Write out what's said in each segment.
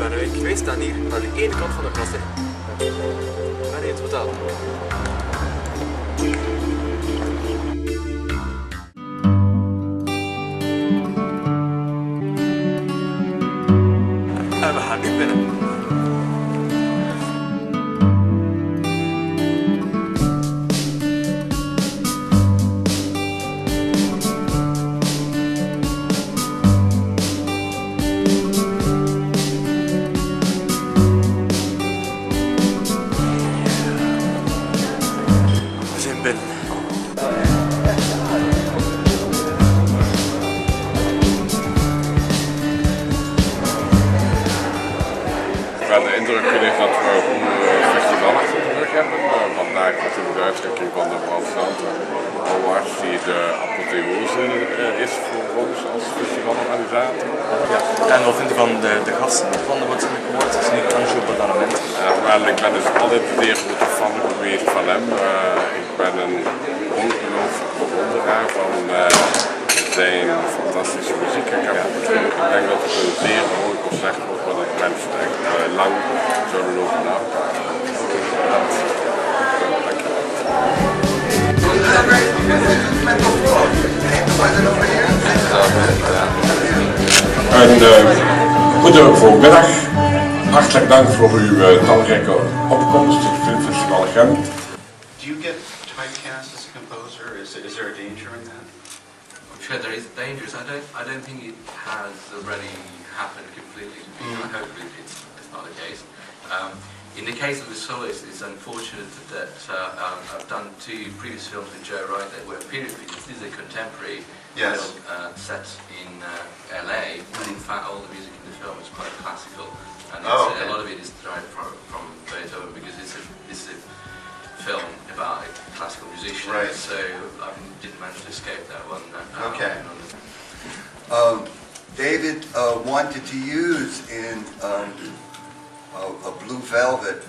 Wij staan hier aan de ene kant van de klas. Maar in totaal. En we gaan nu binnen. De indruk is dat we een festival achter de rug hebben. Vandaag natuurlijk de uitreiking van de Brandstante Award, die de apotheose is voor ons als festivalorganisator. Ja. En wat vindt u van de gasten van de Award? Dat is nu Angelo Badalamenti. Wel, ik ben dus altijd zeer grote fan geweest van hem. Ik ben een ongelooflijk bewonderaar van zijn fantastische muziek. Ik denk dat het een zeer mooi concert wordt, wat ik mensen echt lang zullen lopen napraten. Bedankt. Dank je. Goede voormiddag. Hartelijk dank voor uw talrijke opkomst in het Filmfestival Gent. Do you get typecast as a composer? Is there a danger in that? I'm sure there is dangers. I don't think it has already happened completely. I hope it's not the case. In the case of the Solace, it's unfortunate that I've done 2 previous films with Joe Wright that were period pieces. This is a contemporary film set in LA, but in fact all the music in the film is quite classical, and a lot of it is derived from Beethoven because it's a film about a classical musician. Right. So I didn't manage to escape that one. Okay. David wanted to use in a Blue Velvet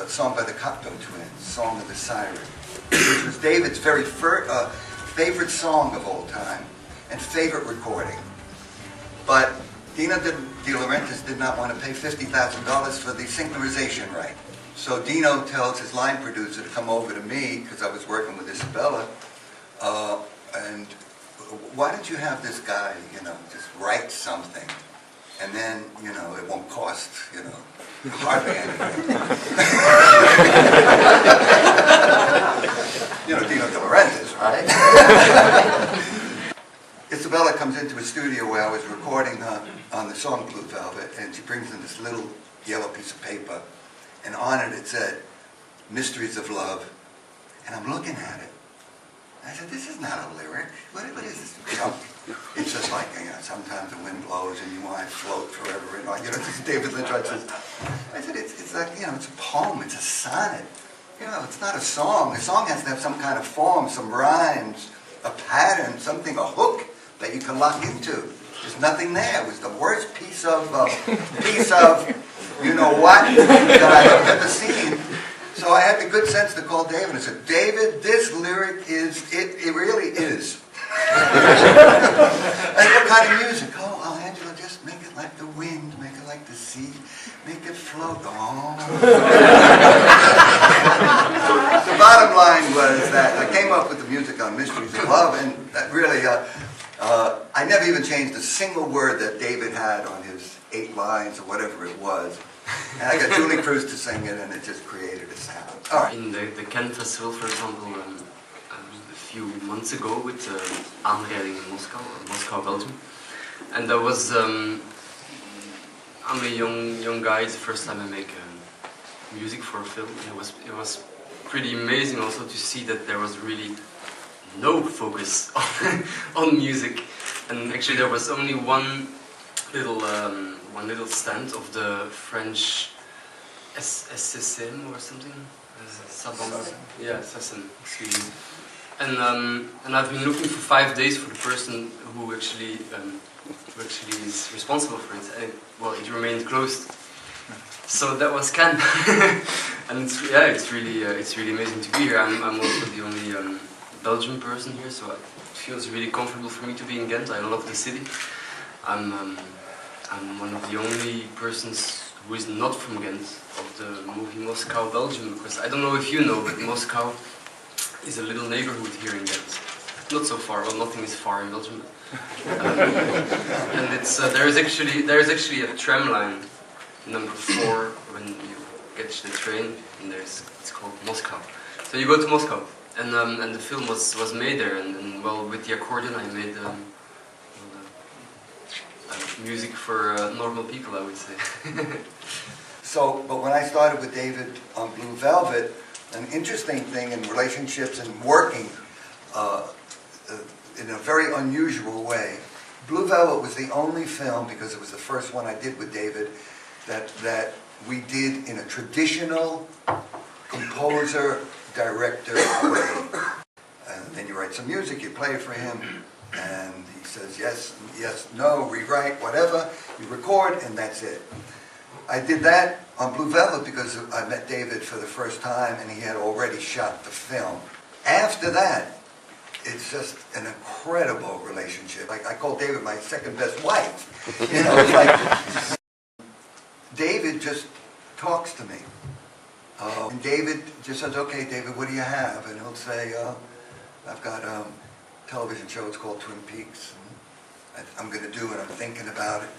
song by the Cocteau Twins, Song of the Siren, which was David's very favorite song of all time and favorite recording. But Dino De Laurentiis did not want to pay $50,000 for the synchronization right. So Dino tells his line producer to come over to me, because I was working with Isabella, and why don't you have this guy, just write something, and then, it won't cost, hardly anything. Dino De Laurentiis, right? Isabella comes into a studio where I was recording on the song Blue Velvet, and she brings in this little yellow piece of paper, and on it said, Mysteries of Love, and I'm looking at it. I said, this is not a lyric. What is this? It's just like, sometimes the wind blows and you want to float forever. David Lynch says. I said, it's like, it's a poem, it's a sonnet. It's not a song. A song has to have some kind of form, some rhymes, a pattern, something, a hook that you can lock into. There's nothing there. It was the worst piece of you know what that I have ever seen. So I had the good sense to call David and said, David, this lyric it really is. And what kind of music? Oh, Angelo, just make it like the wind, make it like the sea, make it float. Oh. The bottom line was that I came up with the music on Mysteries of Love, and that really, I never even changed a single word that David had on his 8 lines or whatever it was. And I got Julie Cruz to sing it, and it just created a sound. All right. In the Cannes Festival, for example, a few months ago with Aanrijding in Moscow, Belgium. And that was, I'm a young guy, it's the first time I make music for a film. And it was pretty amazing also to see that there was really no focus on music. And actually there was only one little stand of the French SSM or something. Yeah, SSM, excuse me. And I've been looking for 5 days for the person who actually is responsible for it. And it remained closed. So that was Cannes. And it's really amazing to be here. I'm also the only Belgian person here, so it feels really comfortable for me to be in Ghent. I love the city. I'm one of the only persons who is not from Ghent, of the movie Moscow, Belgium, because I don't know if you know, but Moscow is a little neighborhood here in Ghent. Not so far, well, nothing is far in Belgium. And it's there is actually a tram line, number 4, when you catch the train, and it's called Moscow. So you go to Moscow, and the film was made there, and well, with the accordion I made music for normal people, I would say. So, but when I started with David on Blue Velvet, an interesting thing in relationships and working in a very unusual way, Blue Velvet was the only film, because it was the first one I did with David, that we did in a traditional composer-director way. And then you write some music, you play it for him, and he says yes, yes, no, rewrite, whatever, you record, and that's it. I did that on Blue Velvet because I met David for the first time, and he had already shot the film. After that, it's just an incredible relationship. Like, I call David my second best wife. You know, it's like David just talks to me. And David just says, okay, David, what do you have? And he'll say, I've got a television show, it's called Twin Peaks. And I'm going to do it, I'm thinking about it.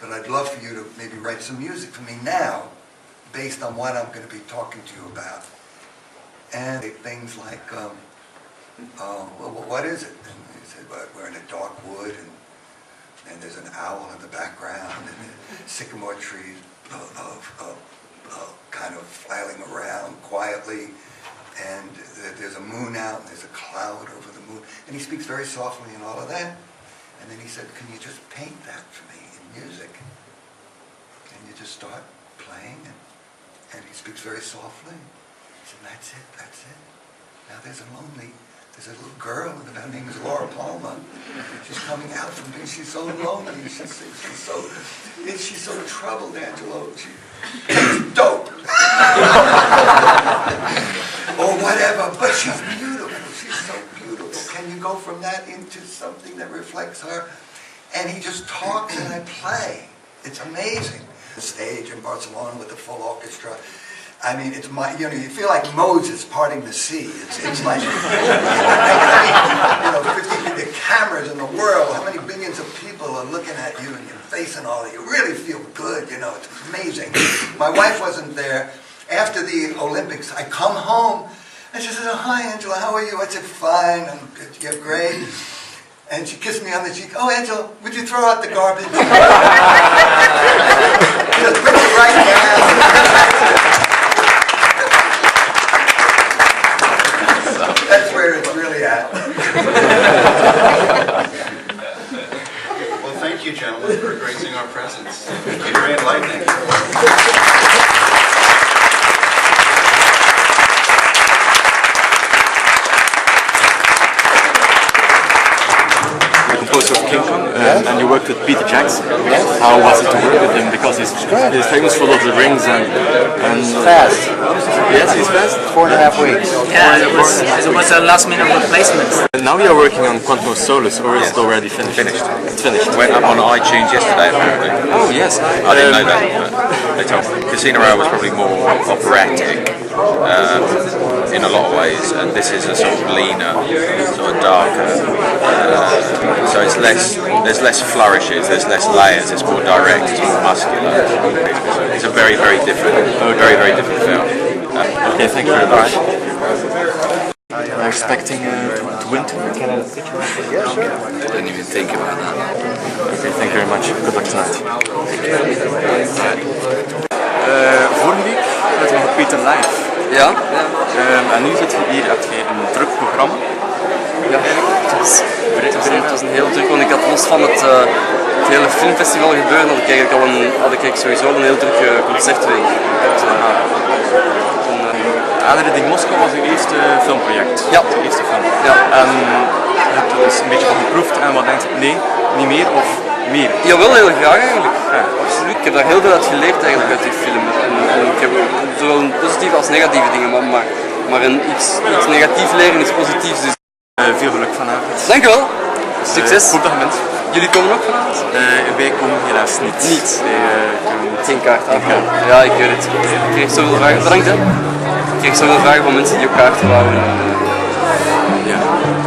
But I'd love for you to maybe write some music for me now, based on what I'm going to be talking to you about. And things like, well, what is it? And he said, well, we're in a dark wood, and there's an owl in the background, and sycamore trees kind of filing around quietly, and there's a moon out, and there's a cloud over the moon. And he speaks very softly and all of that. And then he said, can you just paint that for me in music? And you just start playing, and he speaks very softly. He said, that's it, that's it. Now there's a little girl, and her name is Laura Palmer. She's coming out from me. She's so lonely. She's so troubled, Angelo. She's dope. Or whatever, but she's beautiful. She's so beautiful. Can you go from that into something that reflects her? And he just talks and I play. It's amazing. The stage in Barcelona with the full orchestra. I mean, it's you feel like Moses parting the sea. It's like, 50 the cameras in the world, how many billions of people are looking at you and your face and all. You really feel good, it's amazing. My wife wasn't there. After the Olympics, I come home and she says, oh, hi, Angela, how are you? I said, fine, I'm good, you're great. And she kissed me on the cheek. Oh, Angela, would you throw out the garbage? Just bring it right down. That's where it's really at. Well, thank you, gentlemen, for gracing our presence. It's very enlightening. Composer of King Kong, and you worked with Peter Jackson. How was it to work with him? Because he's famous for Lord of the Rings and fast. Yes, he's fast. 4.5 weeks. Yeah, it was a last minute replacement. Now you're working on Quantum of Solace, or is it already finished? It's finished. It went up on iTunes yesterday, apparently. Oh yes. I didn't know that. But they told me. Casino Royale was probably more operatic in a lot of ways, and this is a sort of leaner, sort of darker. So it's there's less flourishes, there's less layers, it's more direct, it's more muscular. It's a very, very different film. Okay, thank you very much. Are you expecting to win tonight? Can I have a picture? Yeah, sure. I didn't even think about that. Okay, thank you very much. Good luck tonight. Vorige week werd we nog Peter live. Ja? En nu zit je hier, heb je een druk programma. Ja, het was een heel druk, want ik had los van het hele filmfestival gebeuren, had ik sowieso een heel drukke concertweek. Aanrijding Moscou was uw eerste filmproject. Ja. De eerste film. Ja. En je hebt er dus een beetje van geproefd en wat denkt je, nee, niet meer of meer? Jawel, heel graag eigenlijk. Ja, absoluut. Ik heb daar heel veel uit geleerd eigenlijk uit die film. En ik heb zowel positieve als negatieve dingen, maar iets negatief leren is positief. Dus. Veel geluk vanavond. Dankjewel. Succes. Goed dat je bent. Jullie komen ook vanavond? Wij komen helaas niet. Niet? Geen kaart. Ja, ik weet het. Ik kreeg zoveel vragen. Bedankt hè. Ik kreeg zoveel vragen van mensen die ook kaarten wouden. Ja,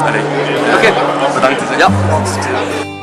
allee. Oké, bedankt. Ja.